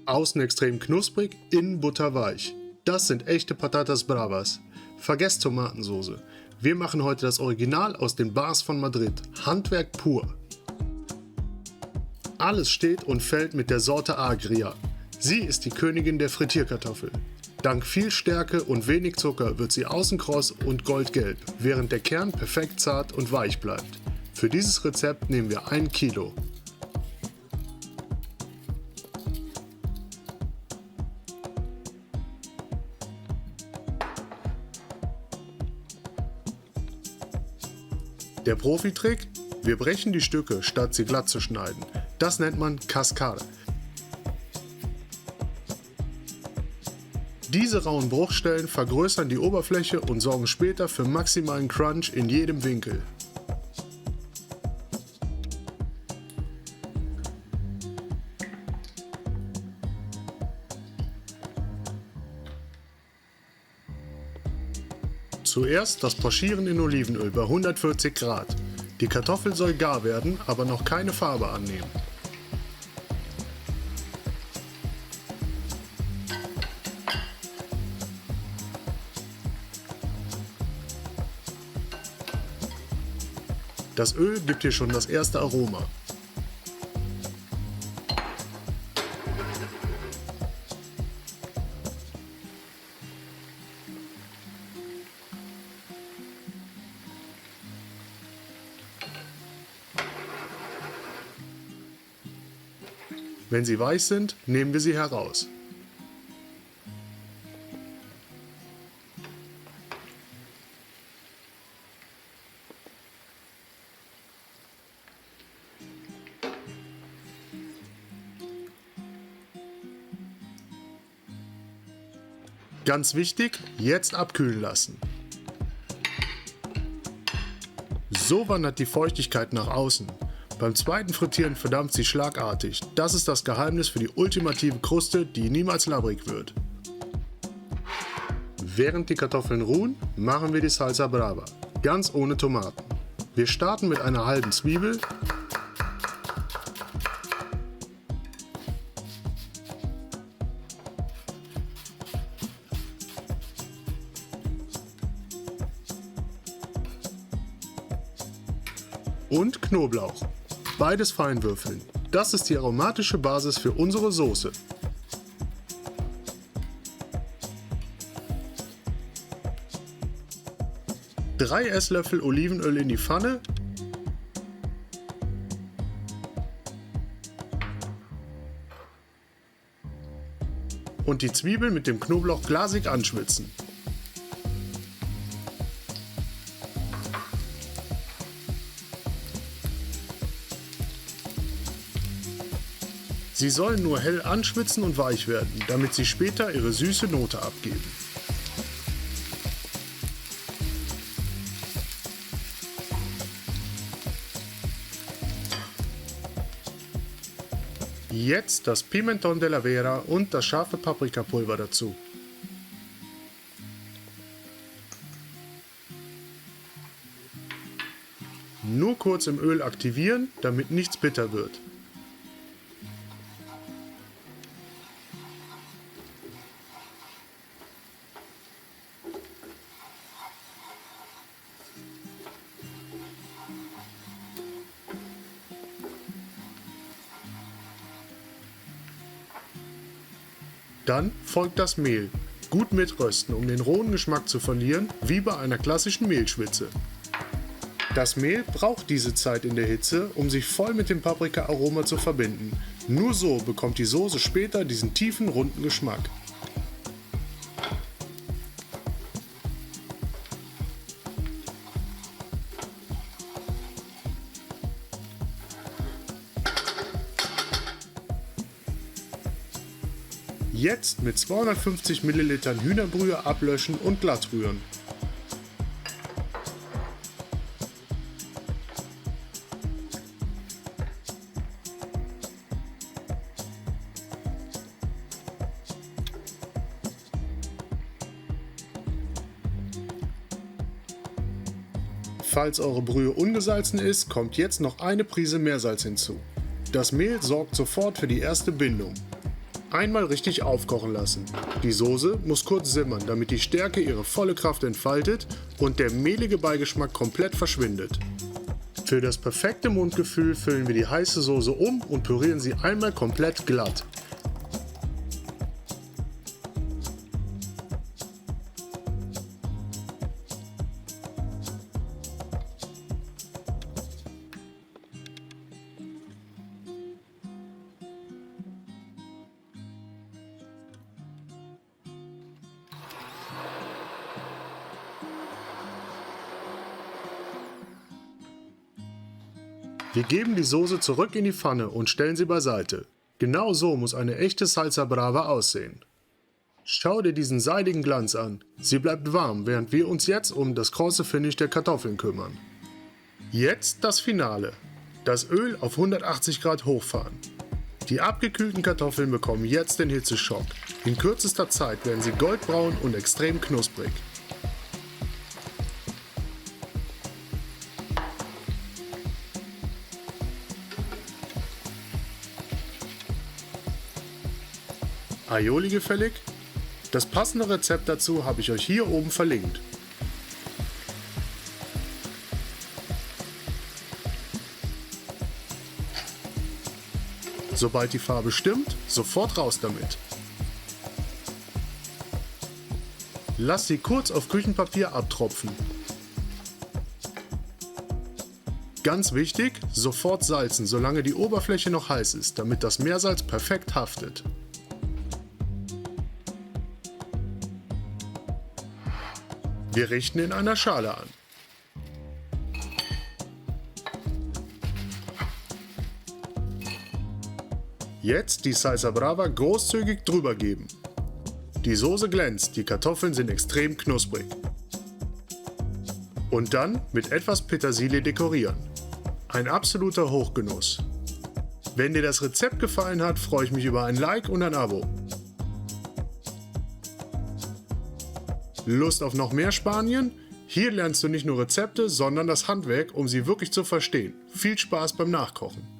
Außen extrem knusprig, innen butterweich. Das sind echte Patatas Bravas. Vergesst Tomatensoße. Wir machen heute das Original aus den Bars von Madrid. Handwerk pur. Alles steht und fällt mit der Sorte Agria. Sie ist die Königin der Frittierkartoffeln. Dank viel Stärke und wenig Zucker wird sie außen kross und goldgelb, während der Kern perfekt zart und weich bleibt. Für dieses Rezept nehmen wir 1 Kilo. Der Profitrick? Wir brechen die Stücke, statt sie glatt zu schneiden. Das nennt man Cascar. Diese rauen Bruchstellen vergrößern die Oberfläche und sorgen später für maximalen Crunch in jedem Winkel. Zuerst das Pochieren in Olivenöl bei 140 Grad. Die Kartoffel soll gar werden, aber noch keine Farbe annehmen. Das Öl gibt hier schon das erste Aroma. Wenn sie weich sind, nehmen wir sie heraus. Ganz wichtig, jetzt abkühlen lassen. So wandert die Feuchtigkeit nach außen. Beim zweiten Frittieren verdampft sie schlagartig. Das ist das Geheimnis für die ultimative Kruste, die niemals labbrig wird. Während die Kartoffeln ruhen, machen wir die Salsa Brava, ganz ohne Tomaten. Wir starten mit einer halben Zwiebel, und Knoblauch. Beides fein würfeln. Das ist die aromatische Basis für unsere Soße. Drei Esslöffel Olivenöl in die Pfanne. Und die Zwiebeln mit dem Knoblauch glasig anschwitzen. Sie sollen nur hell anschwitzen und weich werden, damit sie später ihre süße Note abgeben. Jetzt das Pimentón de la Vera und das scharfe Paprikapulver dazu. Nur kurz im Öl aktivieren, damit nichts bitter wird. Dann folgt das Mehl. Gut mitrösten, um den rohen Geschmack zu verlieren, wie bei einer klassischen Mehlschwitze. Das Mehl braucht diese Zeit in der Hitze, um sich voll mit dem Paprika-Aroma zu verbinden. Nur so bekommt die Soße später diesen tiefen, runden Geschmack. Jetzt mit 250 ml Hühnerbrühe ablöschen und glatt rühren. Falls eure Brühe ungesalzen ist, kommt jetzt noch eine Prise Meersalz hinzu. Das Mehl sorgt sofort für die erste Bindung. Einmal richtig aufkochen lassen. Die Soße muss kurz simmern, damit die Stärke ihre volle Kraft entfaltet und der mehlige Beigeschmack komplett verschwindet. Für das perfekte Mundgefühl füllen wir die heiße Soße um und pürieren sie einmal komplett glatt. Wir geben die Soße zurück in die Pfanne und stellen sie beiseite. Genau so muss eine echte Salsa Brava aussehen. Schau dir diesen seidigen Glanz an. Sie bleibt warm, während wir uns jetzt um das krosse Finish der Kartoffeln kümmern. Jetzt das Finale. Das Öl auf 180 Grad hochfahren. Die abgekühlten Kartoffeln bekommen jetzt den Hitzeschock. In kürzester Zeit werden sie goldbraun und extrem knusprig. Aioli gefällig? Das passende Rezept dazu habe ich euch hier oben verlinkt. Sobald die Farbe stimmt, sofort raus damit. Lass sie kurz auf Küchenpapier abtropfen. Ganz wichtig, sofort salzen, solange die Oberfläche noch heiß ist, damit das Meersalz perfekt haftet. Wir richten in einer Schale an. Jetzt die Salsa Brava großzügig drüber geben. Die Soße glänzt, die Kartoffeln sind extrem knusprig. Und dann mit etwas Petersilie dekorieren. Ein absoluter Hochgenuss. Wenn dir das Rezept gefallen hat, freue ich mich über ein Like und ein Abo. Lust auf noch mehr Spanien? Hier lernst du nicht nur Rezepte, sondern das Handwerk, um sie wirklich zu verstehen. Viel Spaß beim Nachkochen!